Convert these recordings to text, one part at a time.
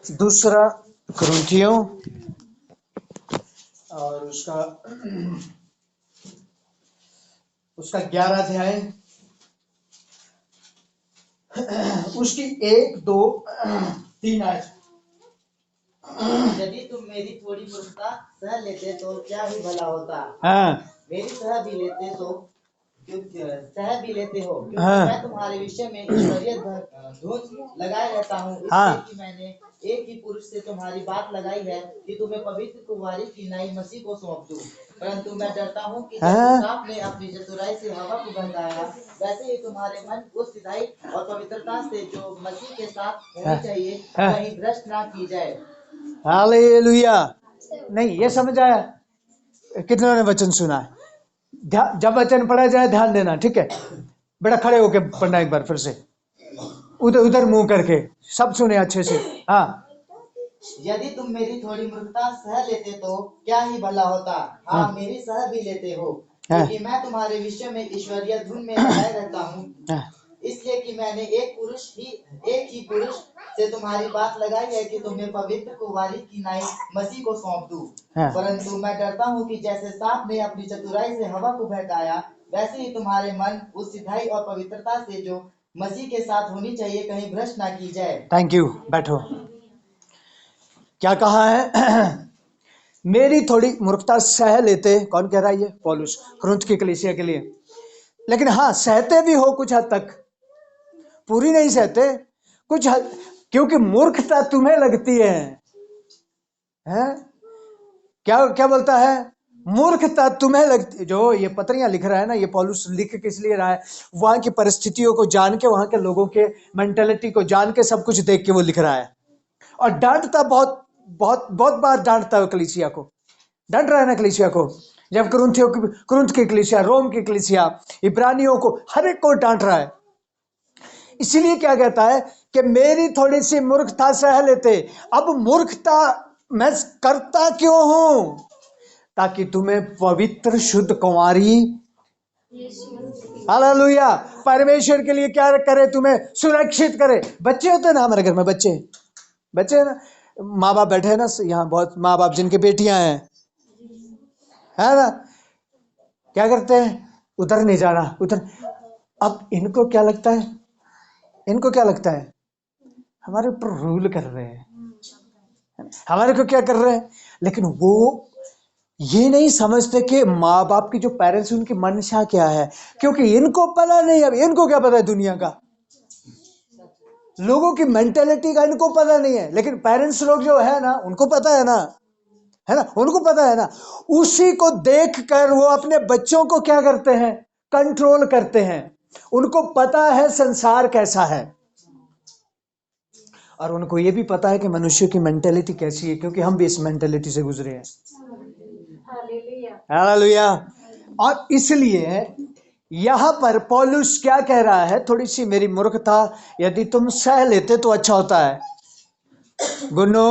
दूसरा कुरिन्थियों और उसका 11 अध्याय, उसकी 1, 2, 3 आयत। यदि तुम मेरी थोड़ी मूर्खता सह लेते तो क्या ही भला होता। हाँ, मेरी सह भी लेते हो क्योंकि हाँ, मैं तुम्हारे विषय में ईश्वरीय धुन लगाए रहता हूँ, हाँ, इसलिए कि मैंने एक ही पुरुष से तुम्हारी बात लगाई है कि तुम्हें पवित्र कुंवारी की नई मसीह को सौंप दूं। परंतु मैं डरता हूँ कि जैसे सांप ने अपनी चतुराई से हवा को बहकाया, वैसे ही तुम्हारे मन उस सिधाई और पवित्रता से जो मसीह के साथ होनी चाहिए कहीं भ्रष्ट ना की जाए। हालेलुया। नहीं, ये समझ आया? कितनों ने वचन सुना है? जब वचन पढ़ा जाए ध्यान देना, ठीक है? बेटा खड़े होके पढ़ना एक बार फिर से, उधर उधर मुंह करके, सब सुने अच्छे से। हाँ, यदि तुम मेरी थोड़ी मूर्खता सह लेते तो क्या ही भला होता। हाँ, मेरी सह भी लेते हो क्योंकि मैं तुम्हारे विषय में ईश्वरीय धुन में लगाए रहता हूँ, इसलिए कि मैंने एक ही पुरुष से तुम्हारी बात लगाई है कि तुम्हें पवित्र कुंवारी की नाई मसीह को सौंप दूं। परंतु मैं डरता हूँ कि जैसे सांप ने अपनी चतुराई से हवा को बहकाया, वैसे ही तुम्हारे मन उस सिधाई और पवित्रता से जो मसीह के साथ होनी चाहिए कहीं भ्रष्ट ना की जाए। Thank you. बैठो। क्या कहा है? मेरी थोड़ी मूर्खता सह लेते। कौन कह रहा है? ये पौलुस कुरिन्थ की कलीसिया के लिए। लेकिन हाँ, सहते भी हो कुछ हद तक, पूरी नहीं सहते कुछ हद, क्योंकि मूर्खता तुम्हें लगती है, हैं? क्या क्या बोलता है? मूर्खता तुम्हें लगती। जो ये पत्रियां लिख रहा है ना, ये पौलुस लिख किस लिए रहा है? वहां की परिस्थितियों को जान के, वहां के लोगों के मेंटेलिटी को जान के, सब कुछ देख के वो लिख रहा है। और डांटता बहुत बहुत बहुत बार डांटता है कलीसिया को, डांट रहा है ना कलीसिया को। जब कुरिन्थ की कलीसिया, रोम की कलीसिया, इब्रानियों को, हर एक को डांट रहा है। इसीलिए क्या कहता है कि मेरी थोड़ी सी मूर्खता सह लेते। अब मूर्खता मैं करता क्यों हूं? ताकि तुम्हें पवित्र शुद्ध कुंवारी, हालेलुया, परमेश्वर के लिए क्या करे? तुम्हें सुरक्षित करे। बच्चे होते हैं ना हमारे घर में, बच्चे है ना, माँ बाप बैठे हैं ना यहाँ, बहुत माँ बाप जिनकी बेटियां हैं, है ना, क्या करते हैं? उधर नहीं जाना, उधर। अब इनको क्या लगता है? हमारे ऊपर रूल कर रहे हैं, हमारे को क्या कर रहे हैं? लेकिन वो ये नहीं समझते कि माँ बाप की जो पेरेंट्स, उनकी मंशा क्या है, क्योंकि इनको पता नहीं। अब इनको क्या पता है दुनिया का, लोगों की मेंटेलिटी का इनको पता नहीं है। लेकिन पेरेंट्स लोग जो है ना, उनको पता है ना, है ना, उनको पता है ना। उसी को देखकर वो अपने बच्चों को क्या करते हैं? कंट्रोल करते हैं। उनको पता है संसार कैसा है, और उनको ये भी पता है कि मनुष्य की मेंटेलिटी कैसी है, क्योंकि हम भी इस मेंटेलिटी से गुजरे हैं। हालेलुया। और इसलिए यहां पर पौलुस क्या कह रहा है? थोड़ी सी मेरी मूर्खता यदि तुम सह लेते तो अच्छा होता है। गुन्नो,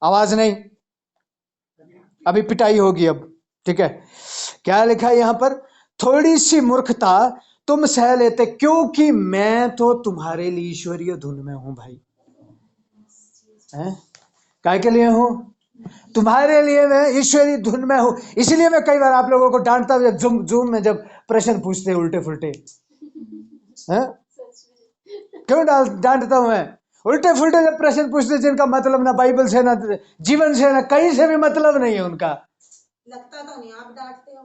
आवाज नहीं, अभी पिटाई होगी अब, ठीक है? क्या लिखा है यहां पर? थोड़ी सी मूर्खता तुम सह लेते, क्योंकि मैं तो तुम्हारे लिए ईश्वरीय धुन में हूं भाई। हैं? काय के लिए हूं? तुम्हारे लिए मैं ईश्वरीय धुन में हूं। इसलिए मैं कई बार आप लोगों को डांटता हूं, जब जूम में जब प्रश्न पूछते उल्टे फुल्टे, हैं? क्यों डांटता हूं मैं? उल्टे फुल्टे जब प्रश्न पूछते जिनका मतलब ना बाइबल से, ना जीवन से, ना कहीं से भी मतलब नहीं है उनका। लगता तो नहीं आप डांटते हो।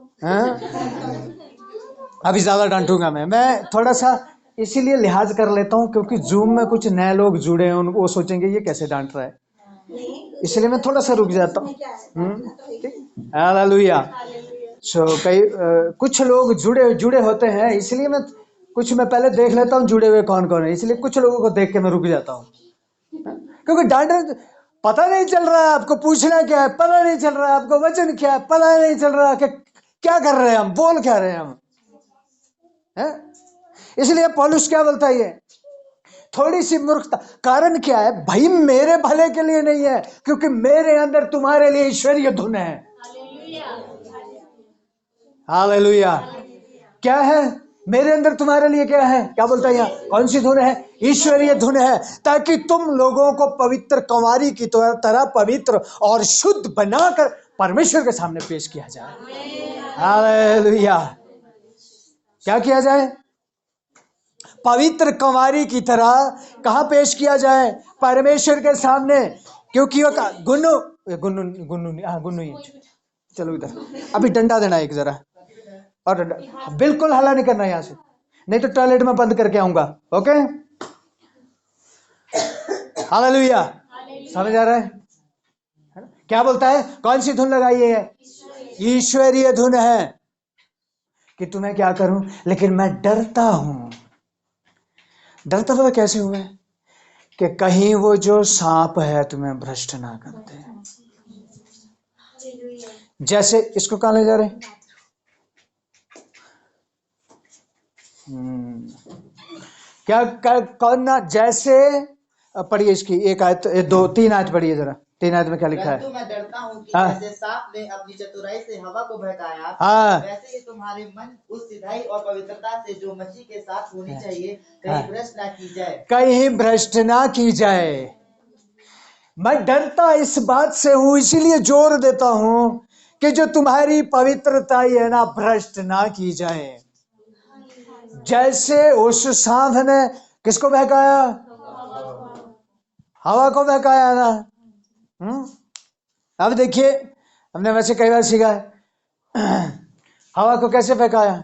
अभी ज्यादा डांटूंगा मैं थोड़ा सा इसीलिए लिहाज कर लेता हूं, क्योंकि जूम में कुछ नए लोग जुड़े हैं, उनको वो सोचेंगे ये कैसे डांट रहा है, इसलिए मैं थोड़ा सा रुक जाता हूँ। हालेलुया। सो कई कुछ लोग जुड़े होते हैं, इसलिए मैं पहले देख लेता हूँ जुड़े हुए कौन कौन है, इसलिए कुछ लोगों को देख के मैं रुक जाता हूँ, क्योंकि डांट पता नहीं चल रहा है आपको, पूछना क्या है पता नहीं चल रहा है आपको, वचन क्या है पता नहीं चल रहा कि क्या कर रहे हैं हम, बोल क्या रहे हैं हम, है? इसलिए पौलुस क्या बोलता है? ये थोड़ी सी मूर्खता। कारण क्या है भाई? मेरे भले के लिए नहीं है, क्योंकि मेरे अंदर तुम्हारे लिए ईश्वरीय धुन है। हालेलुया। क्या है? मेरे अंदर तुम्हारे लिए क्या है, क्या बोलता है यहाँ, कौन सी धुन है, ईश्वरीय धुन है, ताकि तुम लोगों को पवित्र कुंवारी की तरह पवित्र और शुद्ध बनाकर परमेश्वर के सामने पेश किया जाए। हालेलुया। क्या किया जाए, पवित्र कुंवारी की तरह कहां पेश किया जाए, परमेश्वर के सामने। क्योंकि वो गुन्नू गुन्नू गुन्नू हाँ गुन्नू ही, चलो इधर अभी डंडा देना एक जरा, और डंडा बिल्कुल हल्ला नहीं करना यहाँ से, नहीं तो टॉयलेट में बंद करके आऊंगा। Okay, hallelujah. समझ आ रहा है क्या बोलता है, कौन सी धुन लगाई है, ईश्वरीय धुन है कि तुम्हें क्या करूं, लेकिन मैं डरता हूं। डरता हुआ कैसे हुआ है कि कहीं वो जो सांप है तुम्हें भ्रष्ट ना करते। जैसे इसको कहां ले जा रहे, क्या कौन ना, जैसे पढ़िए इसकी एक आयत, दो तीन आयत पढ़िए जरा, तीन आयत में क्या लिखा है। मैं डरता हूँ कि हाँ। जैसे सांप ने अपनी चतुराई से हवा को बहकाया, हाँ। वैसे ही तुम्हारे मन उस सिधाई और पवित्रता से जो मसीह के साथ होनी चाहिए कहीं हाँ। भ्रष्ट ना की जाए, कहीं भ्रष्ट ना की जाए। मैं डरता इस बात से हूं, इसीलिए जोर देता हूं कि जो तुम्हारी पवित्रता है ना, भ्रष्ट ना की जाए। जैसे उस सांप ने किसको बहकाया, हवा को बहकाया ना। अब देखिए, हमने वैसे कई बार सीखा है, हवा को कैसे बहकाया,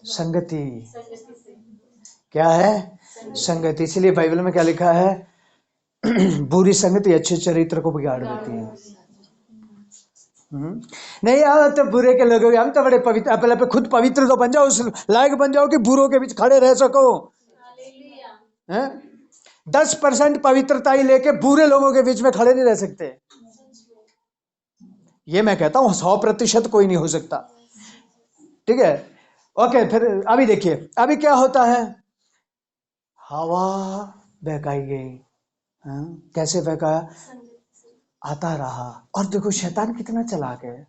संगति। क्या है, संगति। इसलिए बाइबल में क्या लिखा है, बुरी संगति अच्छे चरित्र को बिगाड़ देती है। नहीं यार, तो बुरे के लोग, हम तो बड़े पवित्र, पहले खुद पवित्र तो बन जाओ, उस लायक बन जाओ कि बुरों के बीच खड़े रह सको। 10% पवित्रता ही लेके बुरे लोगों के बीच में खड़े नहीं रह सकते। ये मैं कहता हूं 100% कोई नहीं हो सकता। ठीक है, ओके। फिर अभी देखिए, अभी क्या होता है, हवा बहकाई गई। कैसे बहकाया, आता रहा। और देखो शैतान कितना चालाक है,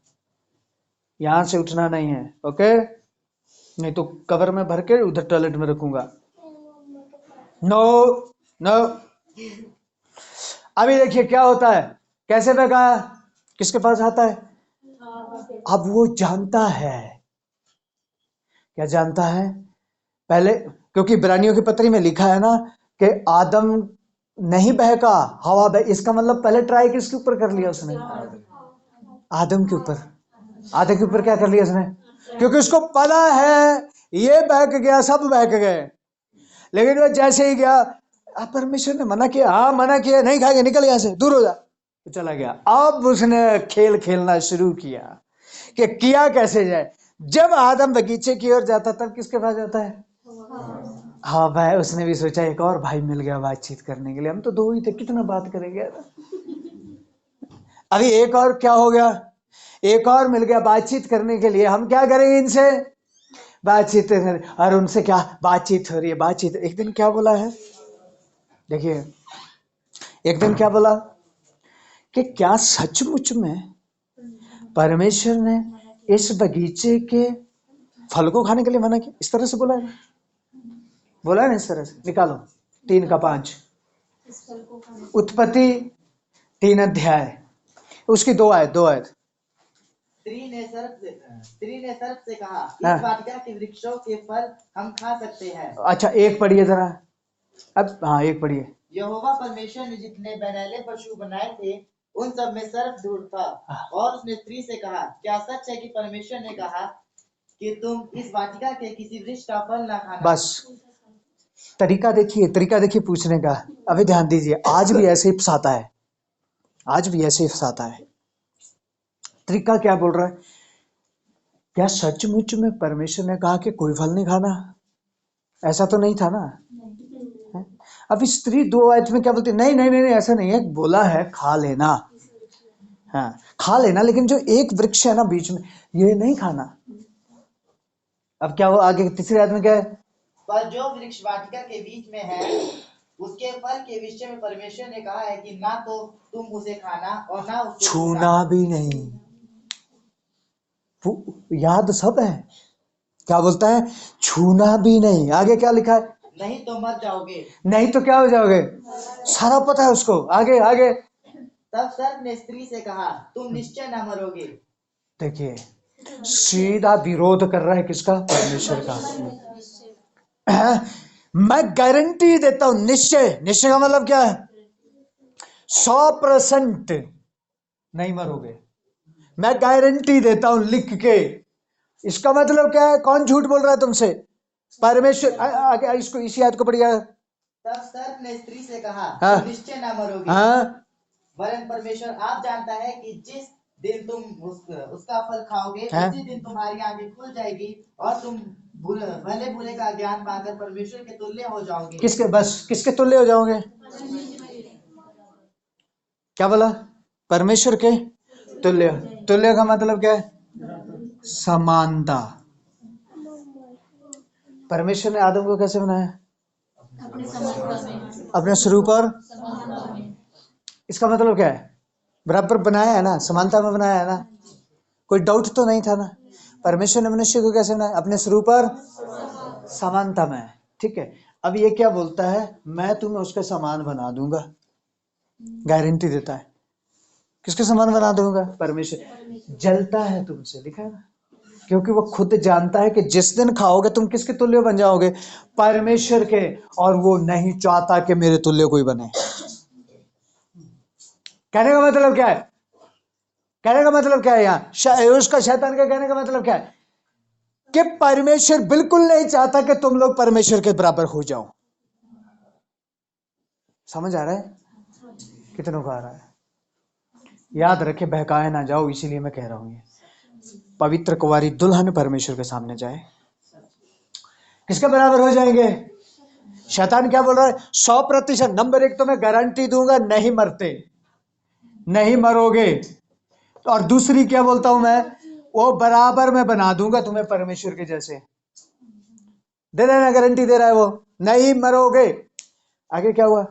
यहां से उठना नहीं है, ओके, नहीं तो कवर में भर के उधर टॉयलेट में रखूंगा। No no. अभी देखिए क्या होता है, कैसे बहकाया, किसके पास आता है, अब वो जानता है। क्या जानता है, पहले, क्योंकि इब्रानियों की पत्री में लिखा है ना कि आदम नहीं बहका, हवा बह, इसका मतलब पहले ट्राई किसके ऊपर कर लिया उसने, आदम के ऊपर। आदम के ऊपर क्या कर लिया उसने, क्योंकि उसको पता है ये बहक गया, सब बहक गए, लेकिन वो जैसे ही गया, परमेश्वर ने मना किया, हाँ मना किया, नहीं खाएगा, निकल यहां से, दूर हो जा, तो चला गया। अब उसने खेल खेलना शुरू किया कि किया कैसे जाए। जब आदम बगीचे की ओर जाता तब किसके पास जाता है, हाँ भाई, उसने भी सोचा एक और भाई मिल गया बातचीत करने के लिए, हम तो दो ही थे, कितना बात करेंगे। अभी एक और क्या हो गया, एक और मिल गया बातचीत करने के लिए, हम क्या करेंगे इनसे, बातचीत। और उनसे क्या बातचीत हो रही है, बातचीत। एक दिन क्या बोला है, देखिए, एक दिन क्या बोला कि क्या सचमुच में परमेश्वर ने इस बगीचे के फल को खाने के लिए मना किया, इस तरह से बोला है, बोला है ना इस तरह से, निकालो 3 का 5, उत्पत्ति 3 अध्याय, उसकी 2 आयत। स्त्री ने सर्प से कहा, इस वाटिका के वृक्षों के फल हम खा सकते हैं। अच्छा, एक पढ़िए जरा, अब हाँ एक पढ़िए। यहोवा परमेश्वर ने जितने बनैले पशु बनाए थे उन सब में सर्प दूर था, और उसने स्त्री से कहा, क्या सच है कि परमेश्वर ने कहा कि तुम इस वाटिका के किसी वृक्ष का फल ना खाना। बस तरीका देखिए पूछने का। अभी ध्यान दीजिए, आज भी ऐसे ही फंसाता है, आज भी ऐसे ही फंसाता है। तरीका क्या बोल रहा है, क्या सचमुच में परमेश्वर ने कहा कि कोई फल नहीं खाना, ऐसा तो नहीं था ना। अब स्त्री 2 आयत में क्या बोलती, नहीं नहीं नहीं ऐसा नहीं है, बोला है खा लेना, हाँ खा लेना, लेकिन जो एक वृक्ष है ना बीच में, ये नहीं खाना। अब क्या वो आगे तीसरे आयत में क्या है, पर जो वृक्ष वाटिका के बीच में है उसके फल के विषय में परमेश्वर ने कहा है कि ना तो तुम उसे खाना और ना उसको छूना भी नहीं। याद सब है। क्या बोलता है? छूना भी नहीं। आगे क्या लिखा है? नहीं तो मर जाओगे। नहीं तो क्या हो जाओगे? सारा पता है उसको। आगे आगे। तब सर्प ने स्त्री से कहा, तुम निश्चय न मरोगे। देखिए, सीधा विरोध कर रहा है किसका? परमेश्वर का। मैं गारंटी देता हूं, निश्चय। निश्चय का मतलब क्या है? 100% नहीं मरोगे। मैं गारंटी देता हूं लिख के। इसका मतलब क्या है? कौन झूठ बोल रहा है तुमसे? परमेश्वर। आगे इसको, इसी आयत को पढ़िए। तब सर्प ने स्त्री से कहा, हाँ। तुम निश्चय न मरोगे, हाँ, वरन परमेश्वर आप जानता है कि जिस दिन तुम उसका फल खाओगे, हाँ। उसी दिन तुम्हारी आंखें खुल जाएगी और तुम भले बुरे का ज्ञान पाकर परमेश्वर के तुल्य हो जाओगे। किसके तुल्य हो जाओगे? क्या बोला? परमेश्वर के तुल्य। तुल्य का मतलब क्या है? समानता। परमेश्वर ने आदम को कैसे बनाया? अपने स्वरूप और। इसका मतलब क्या है? बराबर बनाया है ना, समानता में बनाया है ना। कोई डाउट तो नहीं था ना। परमेश्वर ने मनुष्य को कैसे बनाया? अपने स्वरूप और समानता में। ठीक है। अब ये क्या बोलता है? मैं तुम्हें उसके समान बना दूंगा। गारंटी देता है। किसके समान बना दूंगा? परमेश्वर। जलता है तुमसे, लिखा है ना, क्योंकि वो खुद जानता है कि जिस दिन खाओगे तुम किसके तुल्य बन जाओगे? परमेश्वर के। और वो नहीं चाहता कि मेरे तुल्य कोई बने। कहने का मतलब क्या है? कहने का मतलब क्या है यहाँ उसका, शैतान का कहने का मतलब क्या है? कि परमेश्वर बिल्कुल नहीं चाहता कि तुम लोग परमेश्वर के बराबर हो जाओ। समझ आ रहा है? कितनों को आ रहा है? याद रखे, बहकाए ना जाओ, इसीलिए मैं कह रहा हूं। ये पवित्र कुंवारी दुल्हन परमेश्वर के सामने जाए, किसके बराबर हो जाएंगे? शैतान क्या बोल रहा है? 100%। नंबर 1 तो मैं गारंटी दूंगा, नहीं मरते, नहीं मरोगे। और दूसरी क्या बोलता हूं मैं? वो बराबर मैं बना दूंगा तुम्हें परमेश्वर के जैसे। दे देना, गारंटी दे रहा है वो, नहीं मरोगे। आगे क्या हुआ?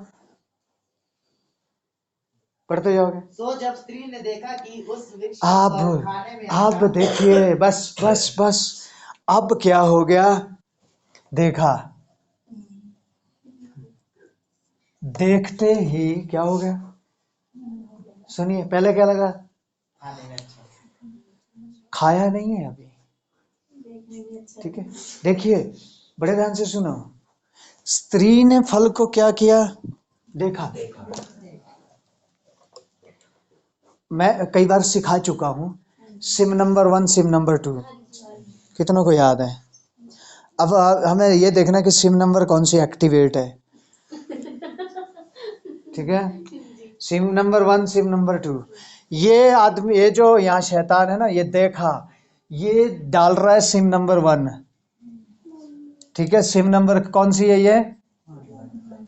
पढ़ते जाओगे। तो जब स्त्री ने देखा कि उस वृक्ष का फल खाने में अब देखिए, बस बस बस। अब क्या हो गया? देखा, देखते ही क्या हो गया? सुनिए, पहले क्या लगा? खाने में अच्छा। खाया नहीं है अभी। ठीक है, देखिए, बड़े ध्यान से सुनो। स्त्री ने फल को क्या किया? देखा। मैं कई बार सिखा चुका हूं, सिम नंबर 1, सिम नंबर 2। कितनों को याद है? अब हमें ये देखना कि सिम नंबर कौन सी एक्टिवेट है। ठीक है, सिम नंबर 1, सिम नंबर 2। ये आदमी, ये जो यहाँ शैतान है ना, ये देखा, ये डाल रहा है सिम नंबर 1। ठीक है, सिम नंबर कौन सी है? ये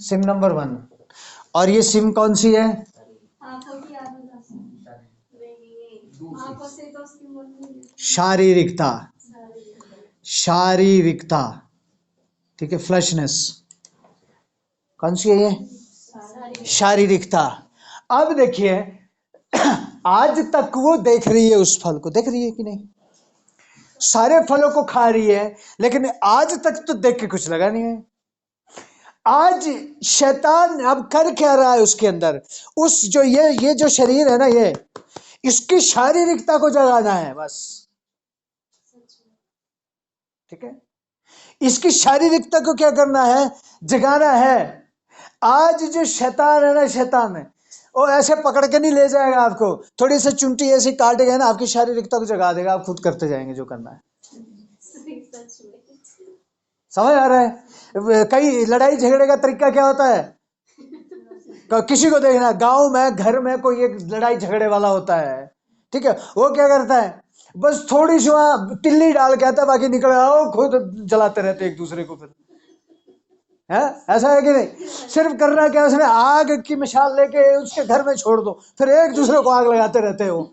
सिम नंबर 1। और ये सिम कौन सी है? शारीरिकता। शारीरिकता। ठीक है, फ्लैशनेस। कौन सी है ये? शारीरिकता। अब देखिए, आज तक वो देख रही है, उस फल को देख रही है कि नहीं? सारे फलों को खा रही है, लेकिन आज तक तो देख के कुछ लगा नहीं है। आज शैतान अब कर क्या रहा है उसके अंदर? उस जो ये जो शरीर है ना, ये इसकी शारीरिकता को जगाना है बस। ठीक है, इसकी शारीरिकता को क्या करना है? जगाना है। आज जो शैतान है ना, शैतान है वो ऐसे पकड़ के नहीं ले जाएगा आपको, थोड़ी सी चुंटी ऐसी काटेगा ना, आपकी शारीरिकता को जगा देगा, आप खुद करते जाएंगे जो करना है। समझ आ रहा है? कई लड़ाई झगड़े का तरीका क्या होता है? किसी को देखना, गांव में घर में कोई एक लड़ाई झगड़े वाला होता है, ठीक है, वो क्या करता है? बस थोड़ी सी वहां तिल्ली डाल के आता, बाकी निकल आओ, खुद जलाते रहते एक दूसरे को। फिर है ऐसा है कि नहीं? सिर्फ करना क्या, उसने आग की मिसाल लेके उसके घर में छोड़ दो, फिर एक दूसरे को आग लगाते रहते हो।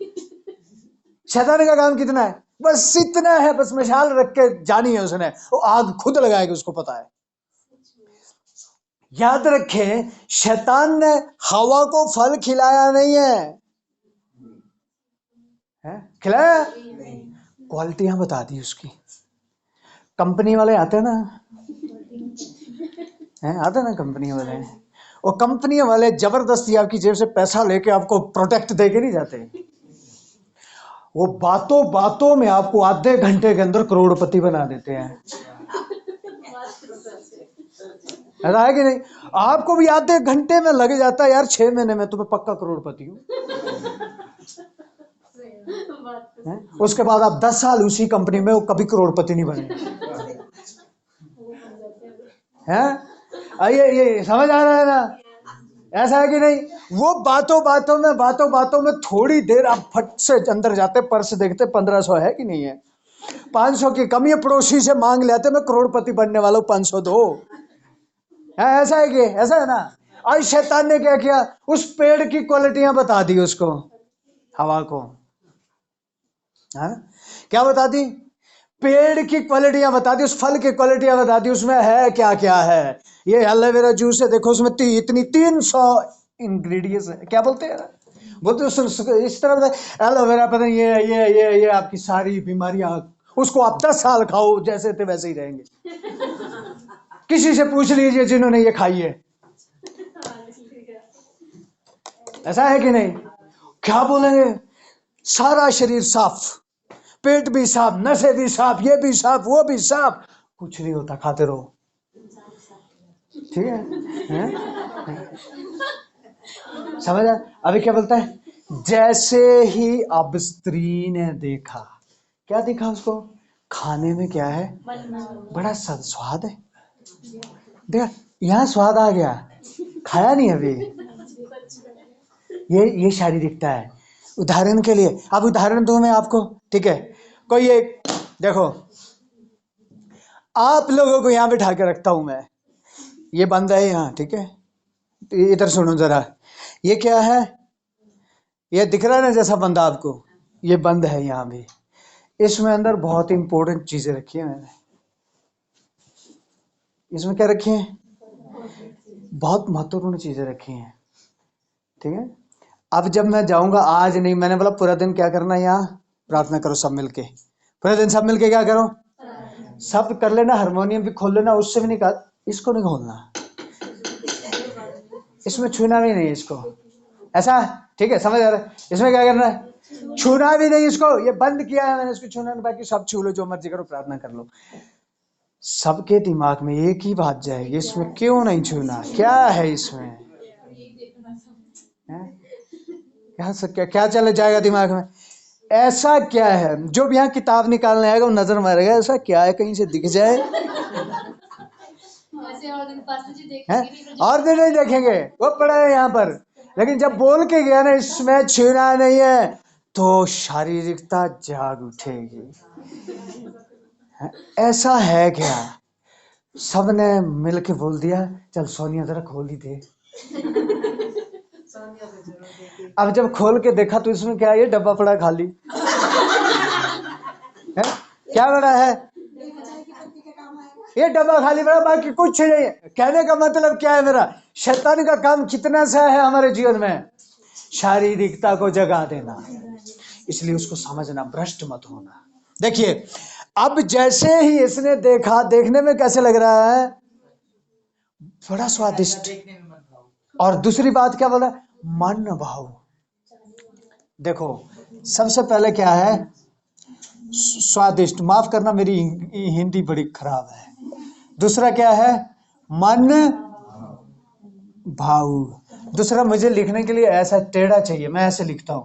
शैतान का काम कितना है? बस इतना है, बस मिसाल रख के जानी है उसने, वो आग खुद लगाएगी, उसको पता है। याद रखे, शैतान ने हवा को फल खिलाया नहीं है, खिलाया? क्वालिटियां बता दी उसकी। कंपनी वाले आते हैं ना, आते हैं ना कंपनी वाले, वो कंपनी वाले जबरदस्ती आपकी जेब से पैसा लेके आपको प्रोटेक्ट दे के नहीं जाते, वो बातों बातों में आपको आधे घंटे के अंदर करोड़पति बना देते हैं। ऐसा है कि नहीं? आपको भी आधे घंटे में लग जाता है यार 6 महीने में तुम्हें पक्का करोड़पति हूँ। उसके बाद आप 10 साल उसी कंपनी में, वो कभी करोड़पति नहीं बने हैं। ये समझ आ रहा है ना? ऐसा है कि नहीं? वो बातों बातों में थोड़ी देर आप फट से अंदर जाते, पर्स देखते 1500 है कि नहीं है, 500 की कमी है, पड़ोसी से मांग लेते मैं करोड़पति बनने वाला हूँ 500 दो। ऐसा है कि ऐसा है ना? आज शैतान ने क्या किया, उस पेड़ की क्वालिटियां बता दी उसको, हवा को। क्या बता दी? पेड़ की क्वालिटियां बता दी, उस फल की क्वालिटियां बता दी, उसमें है क्या क्या है। ये एलोवेरा जूस है, देखो उसमें इतनी 300 इंग्रेडिएंट्स है, क्या बोलते हैं बोलते इस तरह एलोवेरा, पता नहीं ये आपकी सारी बीमारियां, उसको आप 10 साल खाओ जैसे थे वैसे ही रहेंगे। किसी से पूछ लीजिए जिन्होंने ये खाई है, ऐसा है कि नहीं? क्या बोलेंगे? सारा शरीर साफ, पेट भी साफ, नसें भी साफ, ये भी साफ, वो भी साफ, कुछ नहीं होता, खाते रहो। ठीक है? समझ आ? अभी क्या बोलता है? जैसे ही अब स्त्री ने देखा, क्या देखा उसको? खाने में क्या है? बड़ा स्वाद है। देखा यहाँ स्वाद आ गया, खाया नहीं अभी। ये शारीरिकता है। उदाहरण के लिए, अब उदाहरण दूं मैं आपको, ठीक है? कोई एक देखो, आप लोगों को यहाँ बिठा के रखता हूं मैं, ये बंद है यहाँ, ठीक है? इधर सुनो जरा, ये क्या है? ये दिख रहा है ना जैसा बंदा आपको, ये बंद है यहाँ भी। इसमें अंदर बहुत इंपॉर्टेंट चीजें रखी है मैंने। इसमें क्या रखी है? बहुत महत्वपूर्ण चीजें रखी हैं, ठीक है? अब जब मैं जाऊंगा, आज नहीं, मैंने बोला पूरा दिन क्या करना है, यहाँ प्रार्थना करो सब मिलके, पूरे दिन सब मिलके क्या करो, सब कर लेना, हारमोनियम भी खोल लेना, उससे भी नहीं कहा, इसको नहीं खोलना, इसमें छूना भी नहीं इसको, ऐसा, ठीक है? समझ आ रहा है? इसमें क्या करना है? छूना भी नहीं इसको, ये बंद किया है मैंने, इसको छूना नहीं, बाकी सब छू लो, जो मर्जी करो, प्रार्थना कर लो। सबके दिमाग में एक ही बात जाएगी, इसमें क्यों नहीं छूना, क्या है इसमें, क्या चले जाएगा दिमाग में? ऐसा क्या है? जो भी यहाँ किताब निकालने आएगा वो नजर मारेगा, ऐसा क्या है, कहीं से दिख जाए। और दिन नहीं देखेंगे, वो पड़ा है यहाँ पर, लेकिन जब बोल के गया ना इसमें छूना नहीं है, तो शारीरिकता जाग उठेगी। ऐसा है क्या? सबने मिलके बोल दिया, चल सोनिया जरा खोल ही दे। अब जब खोल के देखा तो इसमें क्या है? ये डब्बा पड़ा खाली है? क्या बड़ा है? ये डब्बा खाली पड़ा, बाकी कुछ नहीं। कहने का मतलब क्या है मेरा? शैतान का काम कितना सा है हमारे जीवन में, शारीरिकता को जगा देना। इसलिए उसको समझना, भ्रष्ट मत होना। देखिए, अब जैसे ही इसने देखा, देखने में कैसे लग रहा है? बड़ा स्वादिष्ट। और दूसरी बात क्या बोला? मन भाव। देखो, सबसे पहले क्या है? स्वादिष्ट, माफ करना मेरी हिंदी बड़ी खराब है। दूसरा क्या है? मन भाव। दूसरा, मुझे लिखने के लिए ऐसा टेढ़ा चाहिए, मैं ऐसे लिखता हूं,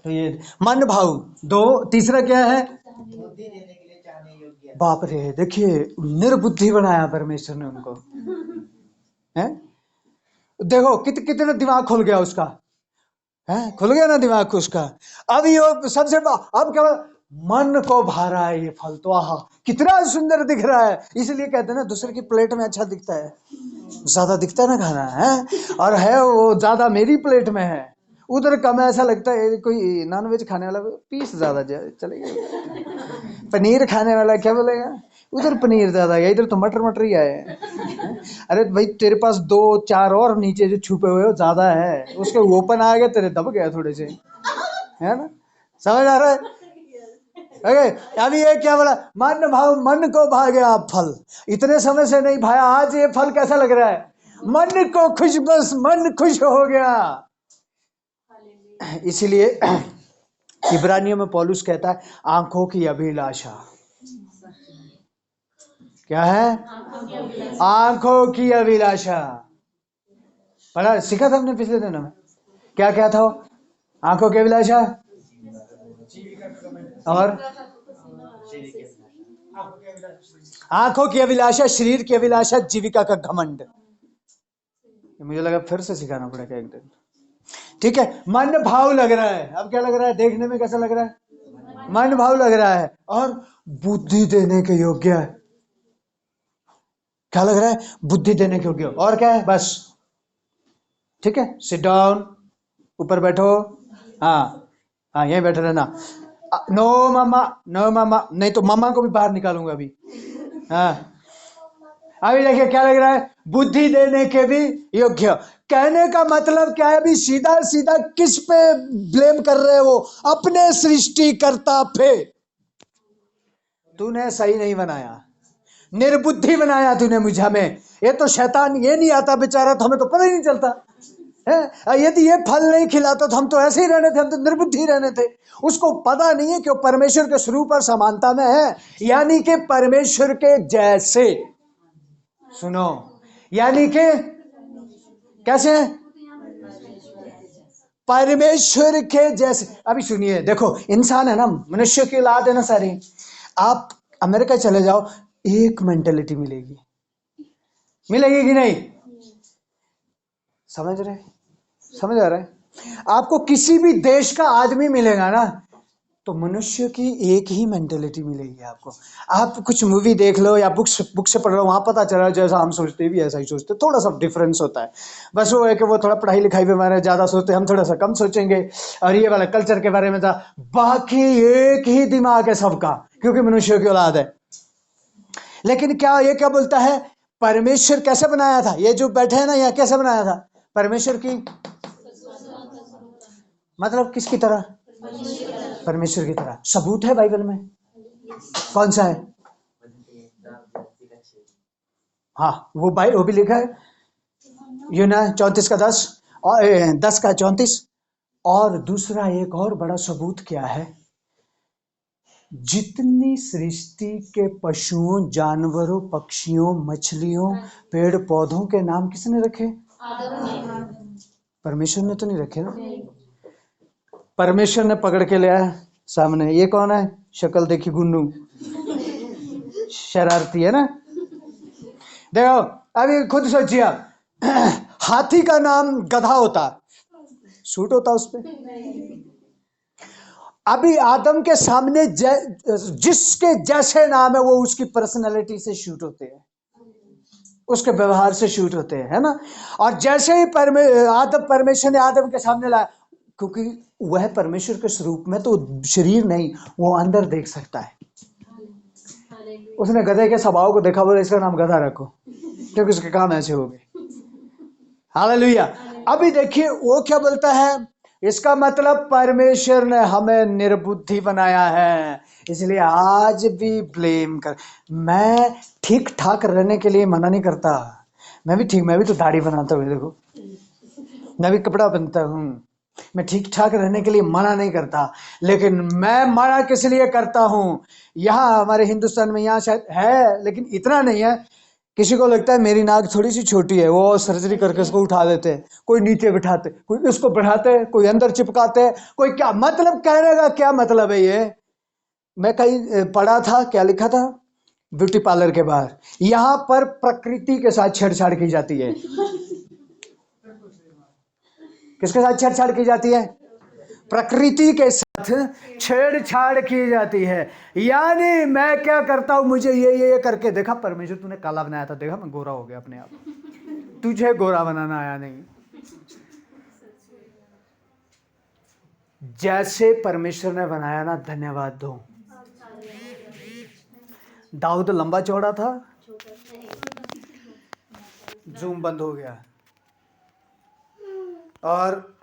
तो ये मन भाव दो। तीसरा क्या है? बुद्धि देने के लिए चाहने योग्य। बाप रे, देखिए निर्बुद्धि बनाया परमेश्वर ने उनको, हैं? देखो कितना दिमाग खुल गया उसका, है? खुल गया ना दिमाग उसका। अब ये सबसे अब क्या, मन को भा रहा है ये फल, तो आहा कितना सुंदर दिख रहा है। इसलिए कहते हैं ना, दूसरे की प्लेट में अच्छा दिखता है, ज्यादा दिखता है ना खाना, है? और है वो ज्यादा मेरी प्लेट में है, उधर कम, ऐसा लगता है कोई नॉनवेज खाने वाला पीस ज्यादा चलेगा, पनीर खाने वाला क्या बोलेगा, उधर पनीर ज्यादा है, इधर तो मटर ही आए हैं। अरे भाई, तेरे पास 2-4 और नीचे जो छुपे हुए हो ज्यादा है, उसके ओपन आ गए, तेरे दब गया थोड़े से, है ना? समझ आ रहा है? ओके, अभी ये क्या बोला, मन भाव मन को भा गया फल, इतने समय से नहीं भाया, आज ये फल कैसा लग रहा है, मन को खुश, बस मन खुश हो गया। इसीलिए इब्रानियों में पौलुस कहता है आंखों की अभिलाषा, क्या है, आंखों की अभिलाषा। पढ़ा सीखा था हमने पिछले दिनों में, क्या क्या था वो, आंखों की अभिलाषा और आंखों की अभिलाषा, शरीर की अभिलाषा, जीविका का घमंड। मुझे लगा फिर से सिखाना पड़ेगा एक दिन। ठीक है, मन भाव लग रहा है, अब क्या लग रहा है, देखने में कैसा लग रहा है, मन भाव लग रहा है, और बुद्धि देने के योग्य है। क्या लग रहा है, बुद्धि देने के योग्य, और क्या है, बस ठीक है, सिट डाउन, ऊपर बैठो, हाँ हाँ यहीं बैठे रहना, नो मामा, नो मामा, नहीं तो मामा को भी बाहर निकालूंगा अभी। हाँ अभी देखिए क्या लग रहा है, बुद्धि देने के भी योग्य। कहने का मतलब क्या है, अभी सीधा सीधा किस पे ब्लेम कर रहे हो, अपने सृष्टिकर्ता पे। तूने सही नहीं बनाया, निर्बुद्धि बनाया तूने मुझे, हमें ये तो शैतान ये नहीं आता बेचारा, तो हमें तो पता ही नहीं चलता है, यदि ये फल नहीं खिलाता तो हम तो ऐसे ही रहने थे, हम तो निर्बुद्धि रहने थे। उसको पता नहीं है कि वो परमेश्वर के स्वरूप और समानता में है, यानी कि परमेश्वर के जैसे, सुनो, यानी कि कैसे, परमेश्वर के जैसे। अभी सुनिए, देखो इंसान है ना, मनुष्य की औलाद है ना सारी, आप अमेरिका चले जाओ, एक मेंटेलिटी मिलेगी, मिलेगी कि नहीं, समझ रहे, समझ आ रहा है, आपको किसी भी देश का आदमी मिलेगा ना, तो मनुष्य की एक ही मेंटेलिटी मिलेगी आपको। आप कुछ मूवी देख लो या बुक से पढ़ लो, वहां पता चला जैसा हम सोचते भी ऐसा ही सोचते, थोड़ा सा डिफरेंस होता है, बस वो है कि वो थोड़ा पढ़ाई लिखाई के बारे में ज्यादा सोचते, हम थोड़ा सा कम सोचेंगे, और ये वाला कल्चर के बारे में था, बाकी एक ही दिमाग है सबका, क्योंकि मनुष्य की औलाद है। लेकिन क्या ये क्या बोलता है, परमेश्वर कैसे बनाया था, ये जो बैठे हैं ना यहाँ कैसे बनाया था, परमेश्वर की, मतलब किसकी तरह, परमेश्वर की तरह। सबूत है बाइबल में, कौन सा है, हाँ वो भी लिखा है, यूना 34:10 और 10:34। और दूसरा एक और बड़ा सबूत क्या है, जितनी सृष्टि के पशुओं, जानवरों, पक्षियों, मछलियों, पेड़ पौधों के नाम किसने रखे, परमेश्वर ने तो नहीं रखे ना, परमेश्वर ने पकड़ के ले आया सामने, ये कौन है, शक्ल देखी गुन्नू, शरारती है ना। देखो अभी खुद सोचिए आप, हाथी का नाम गधा होता, सूट होता उस पे, अभी आदम के सामने जिसके जैसे नाम है वो उसकी पर्सनालिटी से शूट होते हैं, उसके व्यवहार से शूट होते हैं, है ना। और जैसे ही परमेश्वर ने आदम के सामने लाया, क्योंकि वह परमेश्वर के स्वरूप में, तो शरीर नहीं, वो अंदर देख सकता है। उसने गधे के स्वभाव को देखा, बोले इसका नाम गधा रखो, क्योंकि उसके काम ऐसे हो गए। हालेलुया। अभी देखिए वो क्या बोलता है, इसका मतलब परमेश्वर ने हमें निर्बुद्धि बनाया है, इसलिए आज भी ब्लेम कर। मैं ठीक ठाक रहने के लिए मना नहीं करता, मैं भी तो दाढ़ी बनाता हूँ, देखो मैं भी कपड़ा पहनता हूँ, मैं ठीक ठाक रहने के लिए मना नहीं करता, लेकिन मैं मना किस लिए करता हूँ, यहाँ हमारे हिंदुस्तान में यहाँ शायद है लेकिन इतना नहीं है, किसी को लगता है मेरी नाक थोड़ी सी छोटी है, वो सर्जरी करके उसको उठा देते हैं, कोई नीचे बिठाते, कोई उसको बढ़ाते, कोई अंदर चिपकाते, कोई क्या, मतलब कहने का क्या मतलब है ये। मैं कहीं पढ़ा था, क्या लिखा था, ब्यूटी पार्लर के बाहर, यहाँ पर प्रकृति के साथ छेड़छाड़ की जाती है। किसके साथ छेड़छाड़ की जाती है, प्रकृति के साथ छेड़छाड़ की जाती है। यानी मैं क्या करता हूं, मुझे ये करके देखा, परमेश्वर तूने काला बनाया था, देखा मैं गोरा हो गया अपने आप, तुझे गोरा बनाना आया नहीं। जैसे परमेश्वर ने बनाया ना, धन्यवाद दो। दाऊद लंबा चौड़ा था, जूम बंद हो गया, और